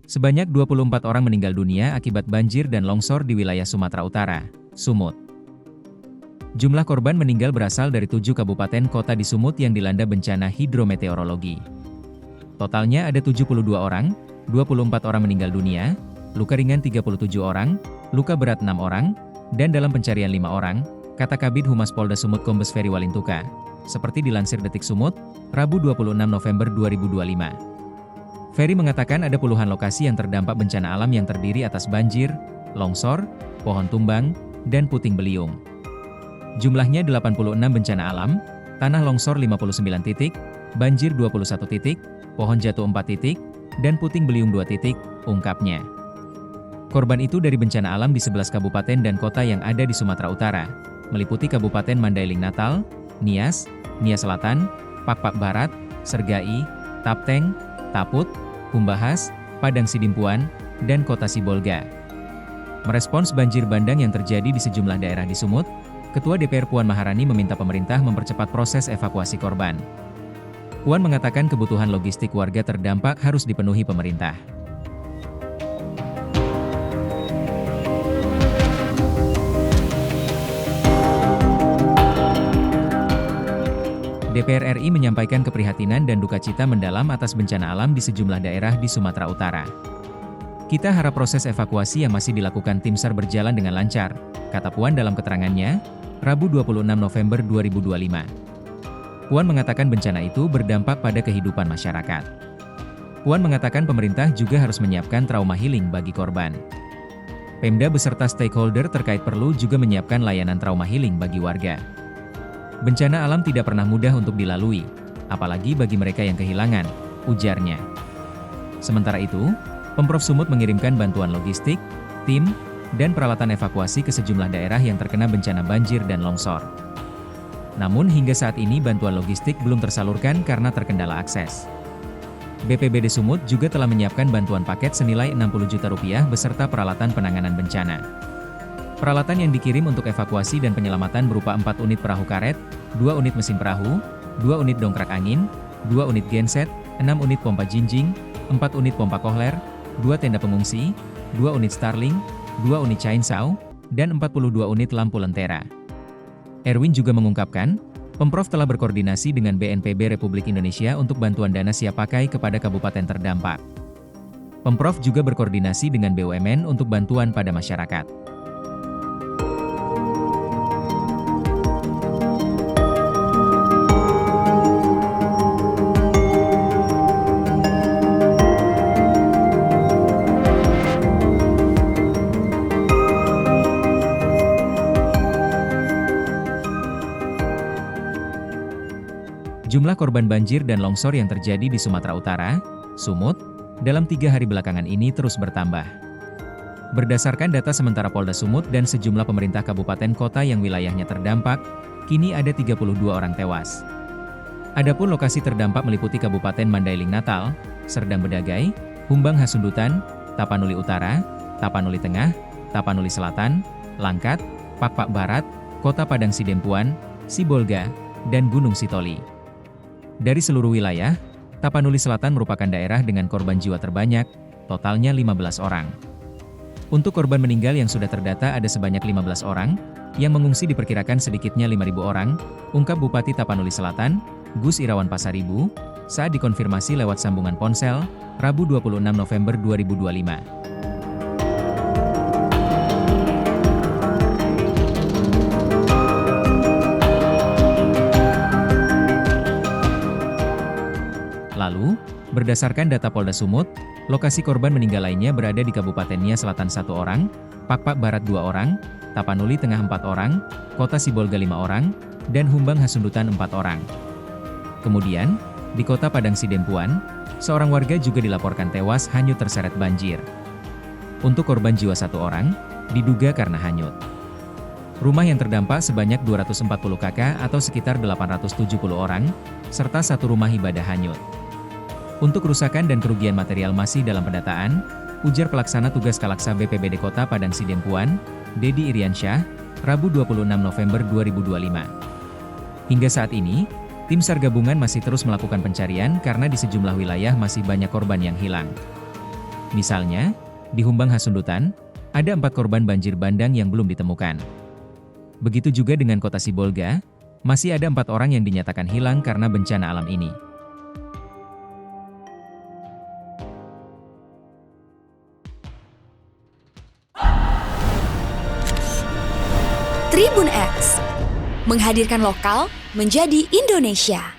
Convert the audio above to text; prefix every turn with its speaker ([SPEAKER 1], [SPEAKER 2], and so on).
[SPEAKER 1] Sebanyak 24 orang meninggal dunia akibat banjir dan longsor di wilayah Sumatera Utara, Sumut. Jumlah korban meninggal berasal dari 7 kabupaten kota di Sumut yang dilanda bencana hidrometeorologi. Totalnya ada 72 orang, 24 orang meninggal dunia, luka ringan 37 orang, luka berat 6 orang, dan dalam pencarian 5 orang, kata Kabid Humas Polda Sumut Kombes Ferry Walintuka, seperti dilansir Detik Sumut, Rabu 26 November 2025. Ferry mengatakan ada puluhan lokasi yang terdampak bencana alam yang terdiri atas banjir, longsor, pohon tumbang, dan puting beliung. Jumlahnya 86 bencana alam, tanah longsor 59 titik, banjir 21 titik, pohon jatuh 4 titik, dan puting beliung 2 titik, ungkapnya. Korban itu dari bencana alam di 11 kabupaten dan kota yang ada di Sumatera Utara, meliputi Kabupaten Mandailing Natal, Nias, Nias Selatan, Pakpak Barat, Sergai, Tapteng, Taput, Humbahas, Padang Sidimpuan, dan Kota Sibolga. Merespons banjir bandang yang terjadi di sejumlah daerah di Sumut, Ketua DPR Puan Maharani meminta pemerintah mempercepat proses evakuasi korban. Puan mengatakan kebutuhan logistik warga terdampak harus dipenuhi pemerintah. DPR RI menyampaikan keprihatinan dan duka cita mendalam atas bencana alam di sejumlah daerah di Sumatera Utara. Kita harap proses evakuasi yang masih dilakukan tim SAR berjalan dengan lancar, kata Puan dalam keterangannya, Rabu 26 November 2025. Puan mengatakan bencana itu berdampak pada kehidupan masyarakat. Puan mengatakan pemerintah juga harus menyiapkan trauma healing bagi korban. Pemda beserta stakeholder terkait perlu juga menyiapkan layanan trauma healing bagi warga. Bencana alam tidak pernah mudah untuk dilalui, apalagi bagi mereka yang kehilangan, ujarnya. Sementara itu, Pemprov Sumut mengirimkan bantuan logistik, tim, dan peralatan evakuasi ke sejumlah daerah yang terkena bencana banjir dan longsor. Namun hingga saat ini bantuan logistik belum tersalurkan karena terkendala akses. BPBD Sumut juga telah menyiapkan bantuan paket senilai Rp60 juta beserta peralatan penanganan bencana. Peralatan yang dikirim untuk evakuasi dan penyelamatan berupa 4 unit perahu karet, 2 unit mesin perahu, 2 unit dongkrak angin, 2 unit genset, 6 unit pompa jinjing, 4 unit pompa kohler, 2 tenda pengungsi, 2 unit Starling, 2 unit chainsaw, dan 42 unit lampu lentera. Erwin juga mengungkapkan, Pemprov telah berkoordinasi dengan BNPB Republik Indonesia untuk bantuan dana siap pakai kepada kabupaten terdampak. Pemprov juga berkoordinasi dengan BUMN untuk bantuan pada masyarakat. Jumlah korban banjir dan longsor yang terjadi di Sumatera Utara, Sumut, dalam 3 hari belakangan ini terus bertambah. Berdasarkan data sementara Polda Sumut dan sejumlah pemerintah kabupaten kota yang wilayahnya terdampak, kini ada 32 orang tewas. Adapun lokasi terdampak meliputi Kabupaten Mandailing Natal, Serdang Bedagai, Humbang Hasundutan, Tapanuli Utara, Tapanuli Tengah, Tapanuli Selatan, Langkat, Pakpak Barat, Kota Padang Sidempuan, Sibolga, dan Gunung Sitoli. Dari seluruh wilayah, Tapanuli Selatan merupakan daerah dengan korban jiwa terbanyak, totalnya 15 orang. Untuk korban meninggal yang sudah terdata ada sebanyak 15 orang, yang mengungsi diperkirakan sedikitnya 5.000 orang, ungkap Bupati Tapanuli Selatan, Gus Irawan Pasaribu, saat dikonfirmasi lewat sambungan ponsel, Rabu 26 November 2025. Lalu, berdasarkan data Polda Sumut, lokasi korban meninggal lainnya berada di Kabupaten Nias Selatan 1 orang, Pakpak Barat 2 orang, Tapanuli Tengah 4 orang, Kota Sibolga 5 orang, dan Humbang Hasundutan 4 orang. Kemudian, di Kota Padang Sidempuan, seorang warga juga dilaporkan tewas hanyut terseret banjir. Untuk korban jiwa 1 orang, diduga karena hanyut. Rumah yang terdampak sebanyak 240 kakak atau sekitar 870 orang, serta 1 rumah ibadah hanyut. Untuk kerusakan dan kerugian material masih dalam pendataan, ujar pelaksana tugas Kalaksa BPBD Kota Padang Sidempuan, Dedi Iriansyah, Rabu 26 November 2025. Hingga saat ini, tim SAR gabungan masih terus melakukan pencarian karena di sejumlah wilayah masih banyak korban yang hilang. Misalnya, di Humbang Hasundutan, ada 4 korban banjir bandang yang belum ditemukan. Begitu juga dengan Kota Sibolga, masih ada 4 orang yang dinyatakan hilang karena bencana alam ini.
[SPEAKER 2] Tribun X menghadirkan lokal menjadi Indonesia.